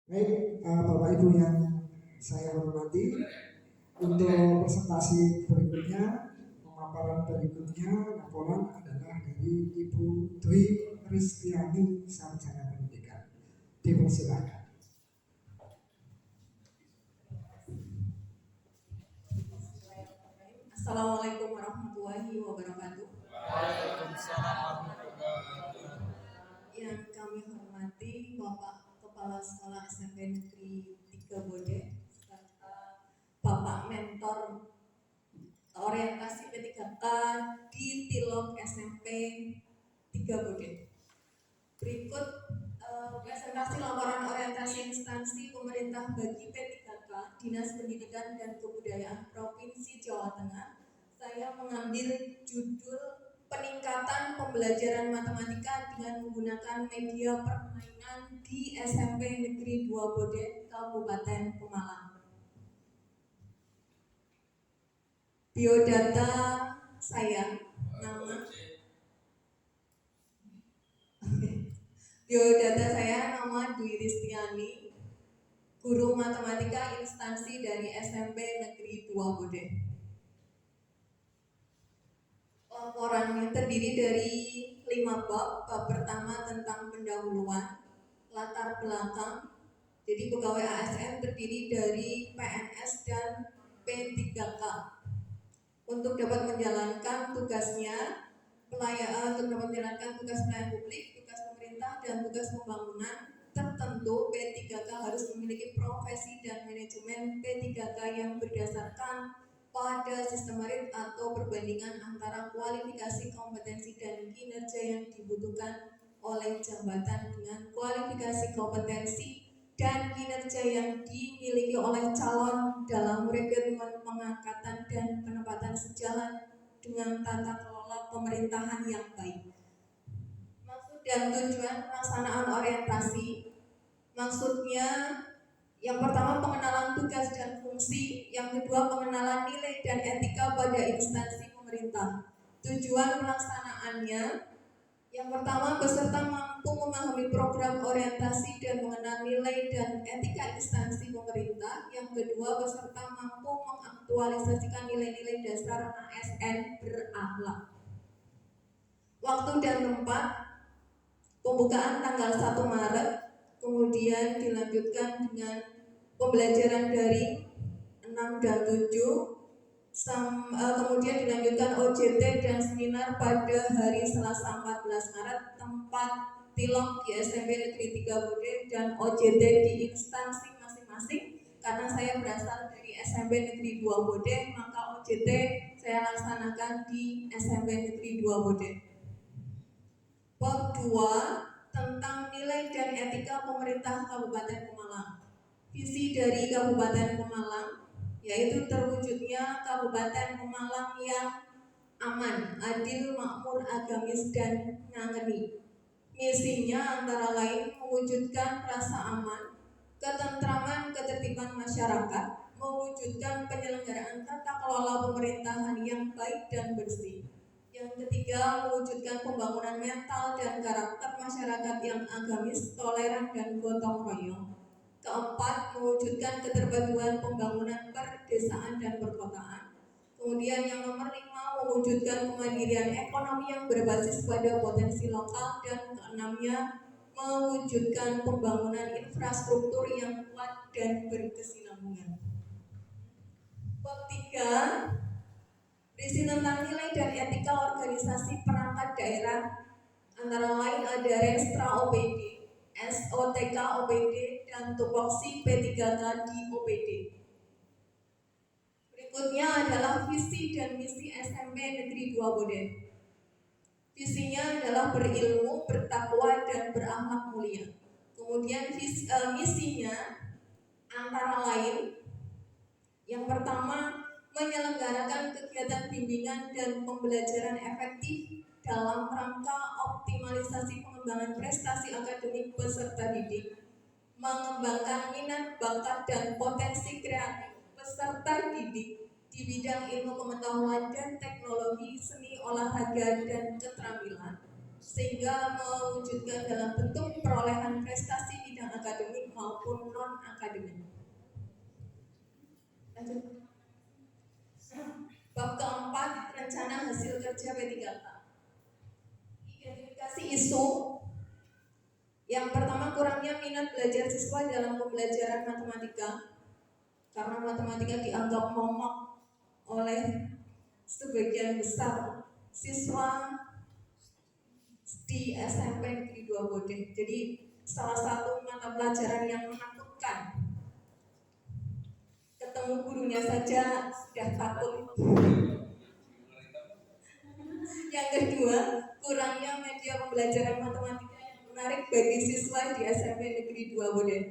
Baik, Bapak Ibu yang saya hormati, untuk presentasi berikutnya, pemaparan berikutnya, laporan adalah dari Ibu Dwi Kristiani, Sarjana Pendidikan. Dipersilakan. Assalamualaikum warahmatullahi wabarakatuh. Waalaikumsalam warahmatullahi wabarakatuh. Yang kami hormati Bapak Kepala Sekolah SMP Negeri 3 Bode serta Bapak Mentor Orientasi P3K di Tilok SMP 3 Bode. Berikut presentasi laporan orientasi instansi pemerintah bagi P3K Dinas Pendidikan dan Kebudayaan Provinsi Jawa Tengah. Saya mengambil judul peningkatan pembelajaran matematika dengan menggunakan media permainan di SMP Negeri 2 Bode, Kabupaten Pemalang. Biodata saya, nama Dwi Kristiani, guru matematika instansi dari SMP Negeri 2 Bode. Laporannya terdiri dari 5 bab. Bab pertama tentang pendahuluan, latar belakang. Jadi pegawai ASN terdiri dari PNS dan P3K. Untuk dapat menjalankan tugasnya, untuk dapat menjalankan tugas pelayanan publik, tugas pemerintah dan tugas pembangunan tertentu, P3K harus memiliki profesi dan manajemen P3K yang berdasarkan pada sistem merit atau perbandingan antara kualifikasi, kompetensi, dan kinerja yang dibutuhkan oleh jabatan dengan kualifikasi, kompetensi, dan kinerja yang dimiliki oleh calon dalam rekrutmen, pengangkatan, dan penempatan sejalan dengan tata kelola pemerintahan yang baik. Maksud dan tujuan pelaksanaan orientasi, maksudnya yang pertama pengenalan tugas dan fungsi, yang kedua pengenalan nilai dan etika pada instansi pemerintah. Tujuan pelaksanaannya, yang pertama peserta mampu memahami program orientasi dan mengenal nilai dan etika instansi pemerintah. Yang kedua peserta mampu mengaktualisasikan nilai-nilai dasar ASN berakhlak. Waktu dan tempat, pembukaan tanggal 1 Maret, kemudian dilanjutkan dengan pembelajaran daring 6 dan 7, kemudian dilanjutkan OJT dan seminar pada hari Selasa 14 Maret, tempat Tilok di SMP Negeri 3 Bode dan OJT di instansi masing-masing. Karena saya berasal dari SMP Negeri 2 Bode, maka OJT saya laksanakan di SMP Negeri 2 Bode. Bab 2 tentang nilai dan etika pemerintah Kabupaten Pemalang. Visi dari Kabupaten Pemalang yaitu terwujudnya Kabupaten Pemalang yang aman, adil, makmur, agamis, dan ngangeni. Misinya antara lain mewujudkan rasa aman, ketentraman, ketertiban masyarakat, mewujudkan penyelenggaraan tata kelola pemerintahan yang baik dan bersih. Yang ketiga, mewujudkan pembangunan mental dan karakter masyarakat yang agamis, toleran, dan gotong royong. Keempat, mewujudkan keterpaduan pembangunan perdesaan dan perkotaan. Kemudian yang nomor 5, mewujudkan kemandirian ekonomi yang berbasis pada potensi lokal. Dan keenamnya, mewujudkan pembangunan infrastruktur yang kuat dan berkesinambungan. Bab 3 berisi tentang nilai dan etika organisasi perangkat daerah, antara lain ada Restra OPD, SOTK OPD, dan tupoksi P3K di OPD. Berikutnya adalah visi dan misi SMP Negeri 2 Bode. Visinya adalah berilmu, bertakwa, dan berakhlak mulia. Kemudian misinya antara lain, yang pertama menyelenggarakan kegiatan bimbingan dan pembelajaran efektif dalam rangka optimalisasi pengembangan prestasi akademik peserta didik, mengembangkan minat, bakat, dan potensi kreatif peserta didik di bidang ilmu pengetahuan dan teknologi, seni, olahraga, dan keterampilan, sehingga mewujudkan dalam bentuk perolehan prestasi bidang bidang akademik maupun non akademik. Lanjut. Bab keempat, rencana hasil kerja P3K. Identifikasi isu. Yang pertama, kurangnya minat belajar siswa dalam pembelajaran matematika, karena matematika dianggap momok oleh sebagian besar siswa di SMP Negeri 2 Bodeh. Jadi salah satu mata pelajaran yang menakutkan. Ketemu gurunya saja sudah takut. Yang kedua, kurangnya media pembelajaran matematika yang menarik bagi siswa di SMP Negeri 2 Bodeh.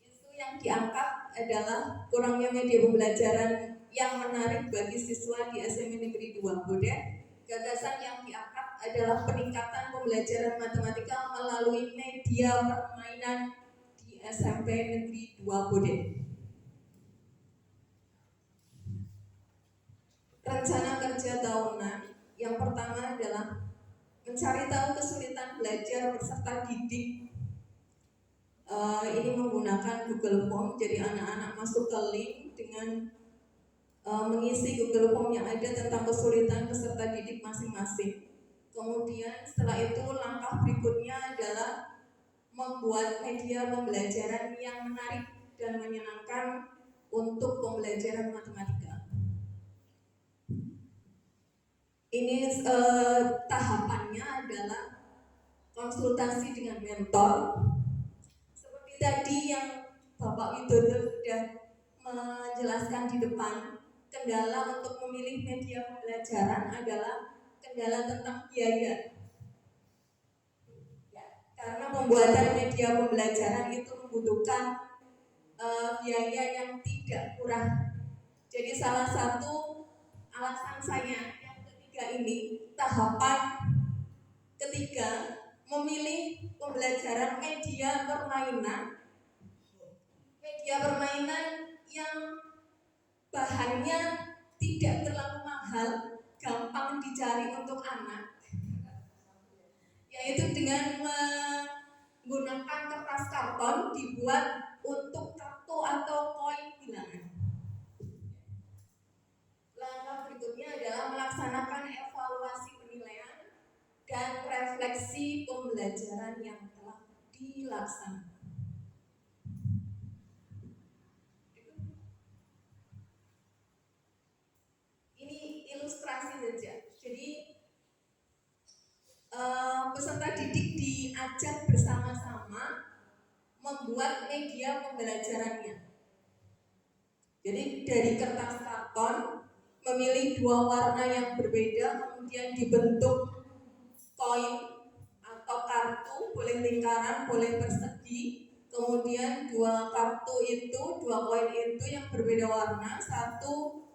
Isu yang diangkat adalah kurangnya media pembelajaran yang menarik bagi siswa di SMP Negeri 2 Bodeh. Gagasan yang diangkat adalah peningkatan pembelajaran matematika melalui media permainan di SMP Negeri 2 Bodeh. Rencana kerja tahunan yang pertama adalah mencari tahu kesulitan belajar peserta didik. Ini menggunakan Google Form, jadi anak-anak masuk ke link dengan mengisi Google Form yang ada tentang kesulitan peserta didik masing-masing. Kemudian setelah itu langkah berikutnya adalah membuat media pembelajaran yang menarik dan menyenangkan untuk pembelajaran matematika. Ini tahapannya adalah konsultasi dengan mentor. Seperti tadi yang Bapak Widodo sudah menjelaskan di depan, kendala untuk memilih media pembelajaran adalah kendala tentang biaya. Ya, karena pembuatan media pembelajaran itu membutuhkan biaya yang tidak murah. Jadi salah satu alasan saya ini, tahapan ketiga, memilih pembelajaran media permainan yang bahannya tidak terlalu mahal, gampang dicari untuk anak, yaitu dengan menggunakan kertas karton dibuat untuk kartu atau koin bilangan. Langkah berikutnya adalah melaksanakan evaluasi penilaian dan refleksi pembelajaran yang telah dilaksanakan. Ini ilustrasi saja. Jadi peserta didik diajak bersama-sama membuat media pembelajarannya. Jadi dari kertas karton memilih dua warna yang berbeda, kemudian dibentuk koin atau kartu, boleh lingkaran, boleh persegi. Kemudian dua koin itu yang berbeda warna, satu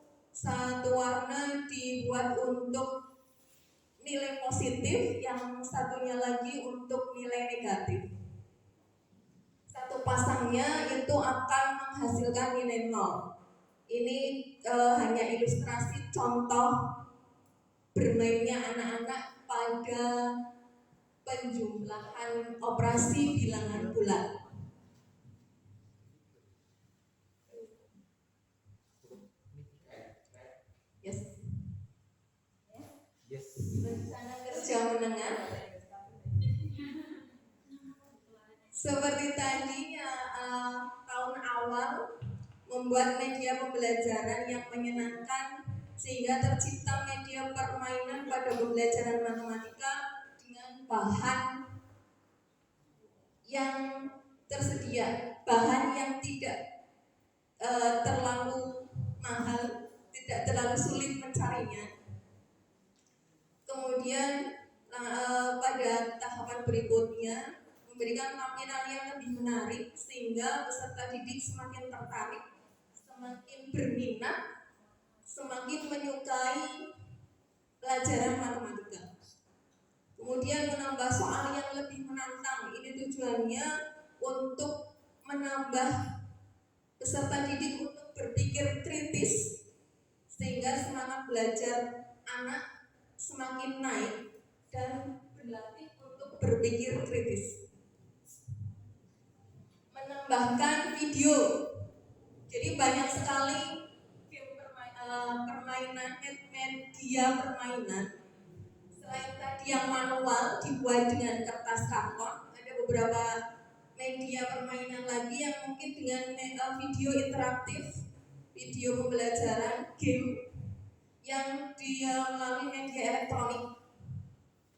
warna dibuat untuk nilai positif, yang satunya lagi untuk nilai negatif. Satu pasangnya itu akan menghasilkan nilai 0. Ini hanya ilustrasi contoh bermainnya anak-anak pada penjumlahan operasi bilangan bulat. Yes. Rencana kerja menengah. Seperti tadi tahun awal membuat media pembelajaran yang menyenangkan sehingga tercipta media permainan pada pembelajaran matematika dengan bahan yang tersedia, bahan yang tidak terlalu mahal, tidak terlalu sulit mencarinya. Kemudian pada tahapan berikutnya memberikan tampilan yang lebih menarik sehingga peserta didik semakin tertarik, semakin berminat, semakin menyukai pelajaran matematika. Kemudian menambah soal yang lebih menantang. Ini tujuannya untuk menambah peserta didik untuk berpikir kritis sehingga semangat belajar anak semakin naik dan berlatih untuk berpikir kritis. menambahkan video. Jadi banyak sekali permainan media permainan. Selain tadi yang manual dibuat dengan kertas karton, ada beberapa media permainan lagi yang mungkin dengan video interaktif, video pembelajaran, game yang dia melalui media elektronik.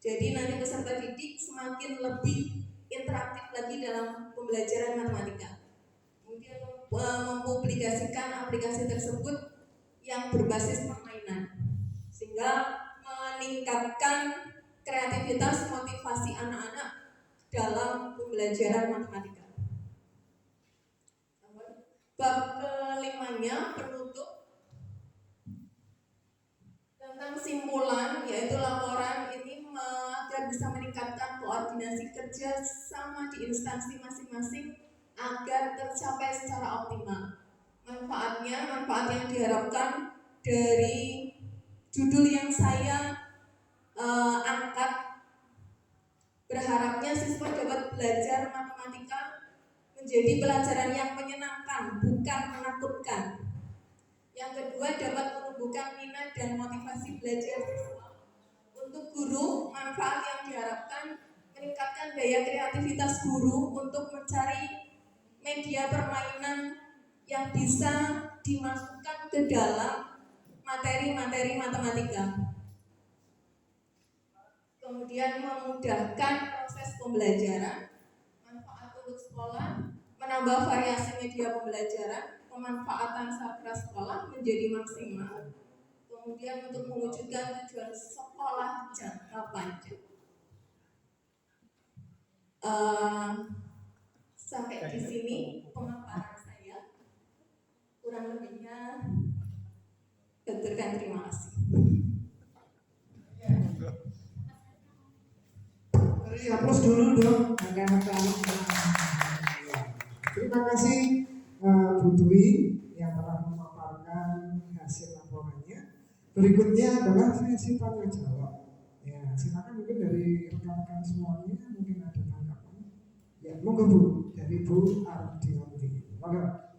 Jadi nanti peserta didik semakin lebih interaktif lagi dalam pembelajaran matematika. Kemudian mempublikasikan aplikasi tersebut yang berbasis permainan, sehingga meningkatkan kreativitas motivasi anak-anak dalam pembelajaran matematika. Bab kelimanya penutup tentang simpulan, yaitu laporan ini agar bisa meningkatkan koordinasi kerja sama di instansi masing-masing agar tercapai secara optimal. Manfaat yang diharapkan dari judul yang saya angkat, berharapnya siswa dapat belajar matematika menjadi pelajaran yang menyenangkan, bukan menakutkan. Yang kedua, dapat menumbuhkan minat dan motivasi belajar siswa. Untuk guru, manfaat yang diharapkan meningkatkan daya kreativitas guru untuk mencari media permainan yang bisa dimasukkan ke dalam materi-materi matematika. Kemudian memudahkan proses pembelajaran, manfaat untuk sekolah, menambah variasi media pembelajaran, pemanfaatan sarana sekolah menjadi maksimal. Kemudian untuk mewujudkan tujuan sekolah jangka panjang. Sampai di sini pemaparan saya. Kurang lebihnya terima kasih. Beri aplaus dulu dong, anak-anak. Terima kasih Bu Dwi yang telah memaparkan hasil laporannya. Berikutnya adalah sesi tanya jawab. Ya, silakan mungkin dari rekan-rekan semuanya mungkin ada tanggapan. Ya, monggo Bu, dari Bu Ardianti. Monggo.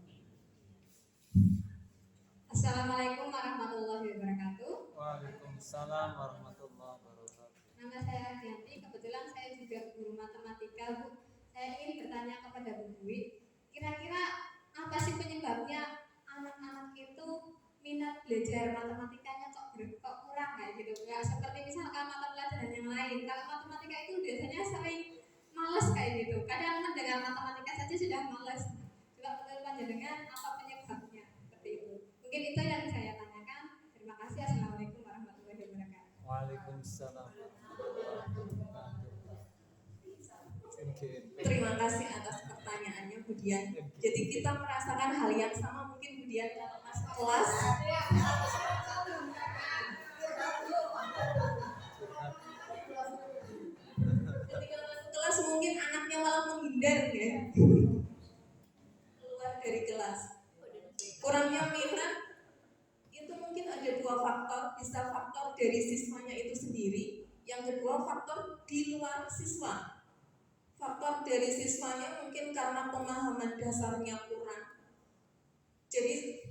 Assalamualaikum warahmatullahi wabarakatuh. Waalaikumsalam warahmatullahi wabarakatuh. Nama saya Ardianti, kebetulan saya juga guru matematika, Bu. Saya ingin bertanya kepada Bu Dwi, kira-kira apa sih penyebabnya anak-anak itu minat belajar matematikanya kok kurang kayak gitu? Nggak seperti misalkan mata pelajaran yang lain. Kalau matematika itu biasanya sering males kayak gitu. Kadang mendengar matematika saja sudah males. Coba menurut panjenengan apa penyebabnya seperti itu? Mungkin itu yang saya tanyakan. Terima kasih. Assalamualaikum warahmatullahi wabarakatuh. Waalaikumsalam warahmatullahi wabarakatuh. Terima kasih atas pertanyaannya, Budian. Jadi kita merasakan hal yang sama mungkin, Budian, kalau masuk kelas. Ketika masuk kelas mungkin anaknya malah menghindar ya, keluar dari kelas. Kurangnya minat itu mungkin ada dua faktor, bisa faktor dari siswanya itu sendiri, yang kedua faktor di luar siswa. Faktor dari siswanya mungkin karena pemahaman dasarnya kurang. Jadi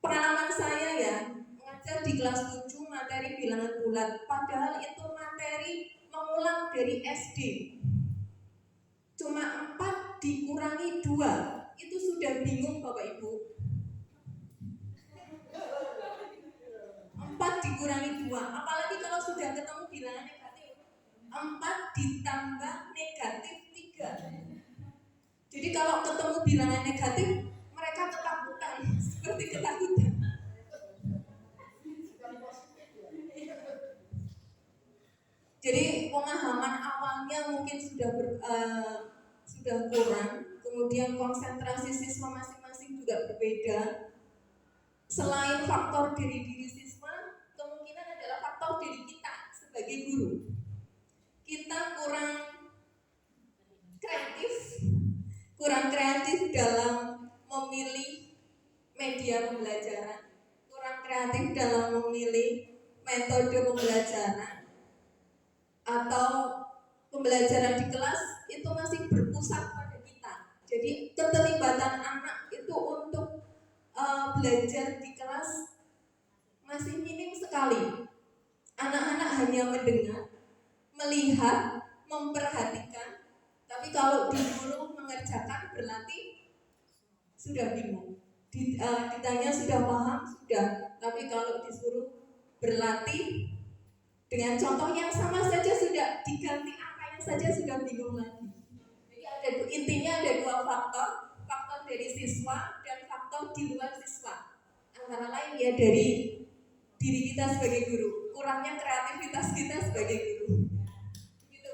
pengalaman saya ya, mengajar di kelas 7 materi bilangan bulat, padahal itu materi mengulang dari SD. Cuma 4 dikurangi 2, itu sudah bingung Bapak Ibu. 4 dikurangi 2, apalagi kalau sudah ketemu bilangan negatif. 4 ditambah negatif 3. Jadi kalau ketemu bilangan negatif, mereka ketakutan, seperti ketakutan. Jadi pemahaman awalnya mungkin sudah kurang, kemudian konsentrasi siswa masing-masing juga berbeda. Selain faktor diri siswa, kemungkinan adalah faktor diri kita sebagai guru. Kita kurang kreatif dalam memilih media pembelajaran, kurang kreatif dalam memilih metode pembelajaran, atau pembelajaran di kelas itu masih berpusat pada kita. Jadi keterlibatan anak itu untuk belajar di kelas masih minim sekali. Anak-anak hanya mendengar, melihat, memperhatikan, tapi kalau disuruh mengerjakan berlatih sudah bingung. Ditanya sudah paham, sudah, tapi kalau disuruh berlatih dengan contoh yang sama saja sudah diganti angkanya saja sudah bingung lagi. Jadi intinya ada dua faktor, faktor dari siswa dan faktor di luar siswa. Antara lain ya dari diri kita sebagai guru, kurangnya kreativitas kita sebagai guru. Gitu.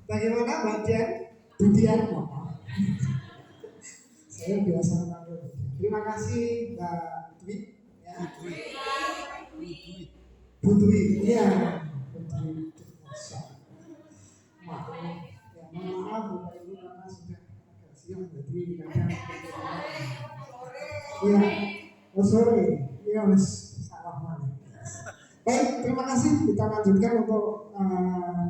Bagaimana Mbak Dian? Budiarno. Saya biasa panggil Budian. Terima kasih Mbak Dwi. Ya. Budwi. Iya. Budwi. Maaf, ya, mohon maaf Bapak Ibu karena sudah agak siang jadi kadang ya sore ya mas salah mana. Baik, terima kasih. Kita lanjutkan untuk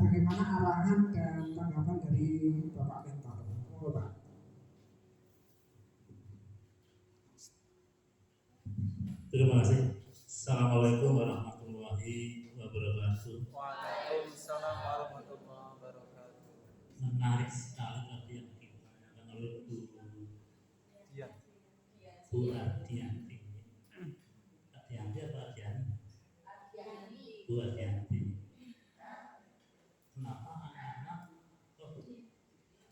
bagaimana arahan dan tanggapan dari Bapak Mentor. Monggo Pak. Terima kasih. Assalamualaikum warahmatullahi wabarakatuh. Waalaikumsalam warahmatullahi wabarakatuh. Menarik sekali tadi yang ditanyakan oleh Iya. Bu Adianti. Adianti apa Adiani? Bu Adianti. Kenapa anak-anak kok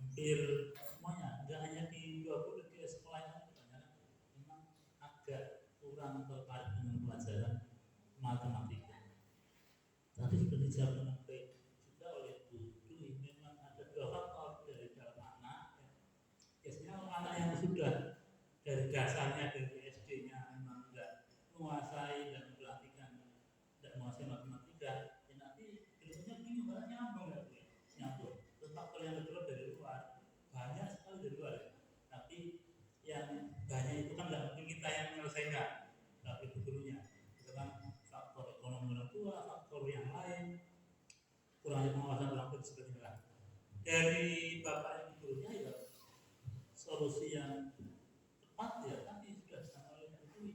hampir semuanya, nggak hanya di 20 di sekolah yang kebanyakan memang agak kurang tertarik dengan pelajaran matematika. Tadi sudah dijawab dengan baik juga oleh Bu Dwi. Memang ada dua faktor dari dalam anak. Biasanya anak yang sudah dari dasarnya dari SD-nya memang tidak menguasai dan memperhatikan, tidak menguasai matematika, ya nanti berikutnya bingung karena nyambung nggak boleh nyambung. Terus faktor yang kedua dari luar, banyak sekali dari luar. Tapi yang banyak itu kan nggak mungkin kita yang menyelesaikan, tapi itu gurunya. Itu kan faktor ekonomi orang tua, faktor yang lain, kurangnya pengawasan orang tua sebagainya. Dari bapak yang gurunya ya solusi yang tepat ya tadi sudah disampaikan oleh Bu Dwi.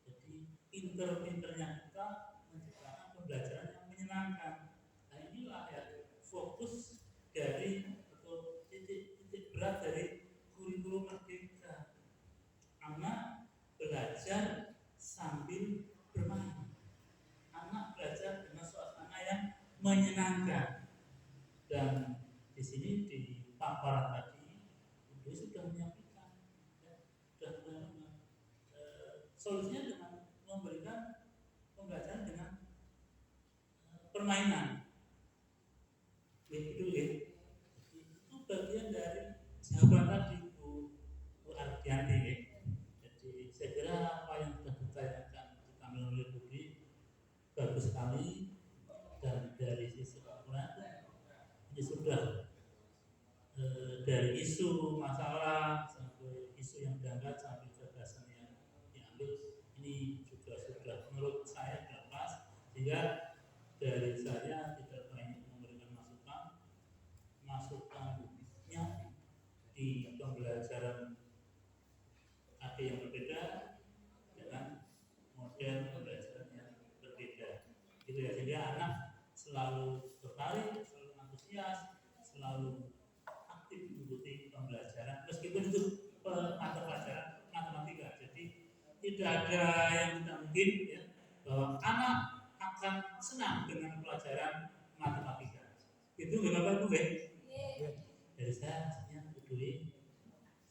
Jadi pinter-pinternya kita menciptakan pembelajaran yang menyenangkan. Nah inilah ya fokus dari atau titik berat dari kurikulum merdeka. Anak belajar sambil bermain. Anak belajar dengan suasana yang menyenangkan. Dan di sini di paparan tadi Ibu sudah menyampaikan ya, sudah solusinya dengan memberikan pembelajaran dengan permainan. Begitu ya. Itu bagian dari jawaban tadi Bu Ardianti ya. Jadi saya kira apa yang sudah ditanyakan ditambahin oleh Bu Dwi bagus sekali, dan dari sisi penggunaan ini sudah dari isu masalah sampai isu yang diangkat sampai gagasan yang diambil ini juga sudah menurut saya sudah pas, sehingga dari saya tidak banyak memberikan masukannya di pembelajaran ada yang berbeda dengan model pembelajaran yang berbeda gitu ya, sehingga anak selalu tertarik, selalu antusias, selalu aktif mengikuti pembelajaran meskipun itu mata pelajaran matematika. Jadi tidak ada yang tidak mungkin ya, bahwa anak akan senang dengan pelajaran matematika. Itu nggak Bapak Ibu ya? Dari saya sekian Bu Dwi.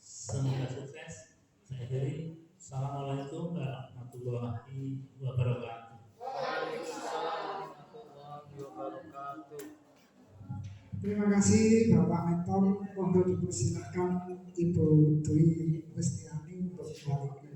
Semoga sukses. Saya dari Assalamualaikum warahmatullahi wabarakatuh. Waalaikumsalam warahmatullahi wabarakatuh. Terima kasih Bapak Mentor. Monggo dipersilakan Ibu Dwi Restiani untuk kembali ke